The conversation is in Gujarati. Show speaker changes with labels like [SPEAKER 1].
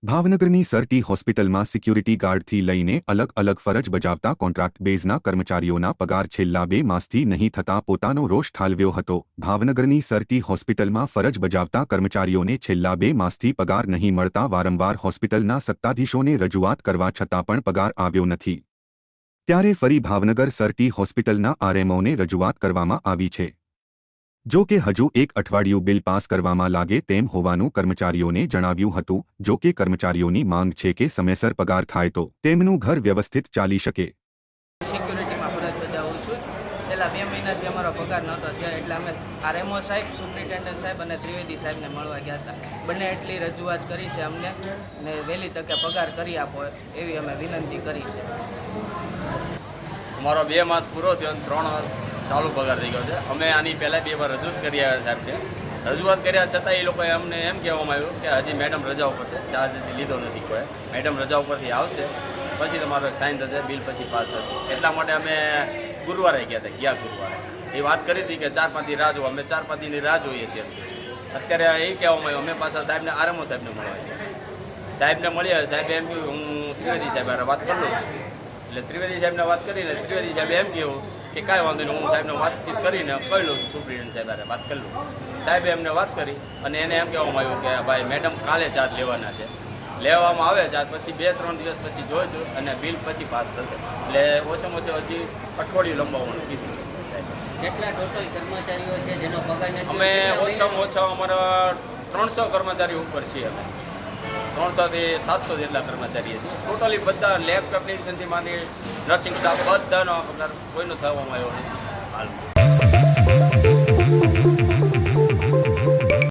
[SPEAKER 1] ભાવનગરની સરટી હોસ્પિટલમાં સિક્યુરિટી ગાર્ડથી લઈને અલગ અલગ ફરજ બજાવતા કોન્ટ્રાક્ટ બેઝના કર્મચારીઓના પગાર છેલ્લા 2 માસથી નહીં થતા પોતાનો રોષ ઠાલવ્યો હતો। ભાવનગરની સરટી હોસ્પિટલમાં ફરજ બજાવતા કર્મચારીઓને છેલ્લા 2 માસથી પગાર નહીં મળતા વારંવાર હોસ્પિટલના સત્તાધીશોને રજૂઆત કરવા છતાં પણ પગાર આવ્યો નથી। ત્યારે ફરી ભાવનગર સરટી હોસ્પિટલના આરએમઓને રજૂઆત કરવામાં આવી છે। જો કે હજુ એક અઠવાડિયું બિલ પાસ કરવામાં લાગે તેમ હોવાનું કર્મચારીઓને જણાવ્યું હતું। જો કે કર્મચારીઓની માંગ છે કે સમયસર પગાર થાય તો તેમનું ઘર વ્યવસ્થિત ચાલી શકે।
[SPEAKER 2] સિક્યુરિટીમાં ફરજ બજાવું છું। છેલ્લા 2 મહિનાથી અમારો પગાર નહોતો થયો એટલે અમે આરએમઓ સાહેબ, સુપ્રિન્ટેન્ડન્ટ સાહેબ અને ત્રિવેદી સાહેબને મળવા ગયા હતા। બંને એટલી રજૂઆત કરી છે અમને ને વહેલી તકે પગાર કરી આપો એવી અમે વિનંતી કરી છે।
[SPEAKER 3] અમારો 2 માસ પૂરો થયો અને 3 માસ ચાલુ પગાર થઈ ગયો છે। અમે આની પહેલાં 2 વાર રજૂઆત કરી આવ્યા સાહેબને। રજૂઆત કર્યા છતાં એ લોકોએ અમને એમ કહેવામાં આવ્યું કે હજી મેડમ રજા ઉપર છે, ચાર્જ હજી લીધો નથી કોઈ, મેડમ રજા ઉપરથી આવશે પછી તમારો સાઇન થશે, બિલ પછી પાસ થશે। એટલા માટે અમે ગુરુવારે ગયા હતા, ગયા ગુરુવારે એ વાત કરી હતી કે 4-5 દી રાહ જોવો। અમે 4-5 દીની રાહ જોઈએ અત્યારે એ કહેવામાં આવ્યું અમે પાછા સાહેબને આરએમઓ સાહેબને મળવા ગયા। સાહેબને મળ્યા, સાહેબે એમ કહ્યું હું ત્રિવેદી સાહેબ હારે વાત કરી લઉં। એટલે ત્રિવેદી સાહેબને વાત કરીને ત્રિવેદી સાહેબે એમ કહ્યું કે કાંઈ વાંધો નહીં, હું સાહેબને વાતચીત કરીને કહી લઉં છું, સુપ્રિન્ટેન્ડન્ટ સાહેબ હારે વાત કરી લઉં। સાહેબે એમને વાત કરી અને એને એમ કહેવામાં આવ્યું કે ભાઈ મેડમ કાલે ચાર્જ લેવાના છે, લેવામાં આવે ચાર્જ પછી 2-3 દિવસ પછી જોઈશું અને બિલ પછી પાસ થશે। એટલે ઓછામાં ઓછું હજી અઠવાડિયું લંબાવવાનું કીધું।
[SPEAKER 2] કેટલા ટોટલ કર્મચારીઓ છે જેનો પગાર નથી?
[SPEAKER 3] અમે ઓછામાં ઓછા અમારા 300 કર્મચારી ઉપર છીએ। અમે 300 થી 700 જેટલા કર્મચારીઓ છીએ। ટોટલી બધા લેબ ટેકનિશિયનથી માંડી નર્સિંગ સ્ટાફ બધાનો પગાર કોઈનો થવામાં આવ્યો નથી હાલ।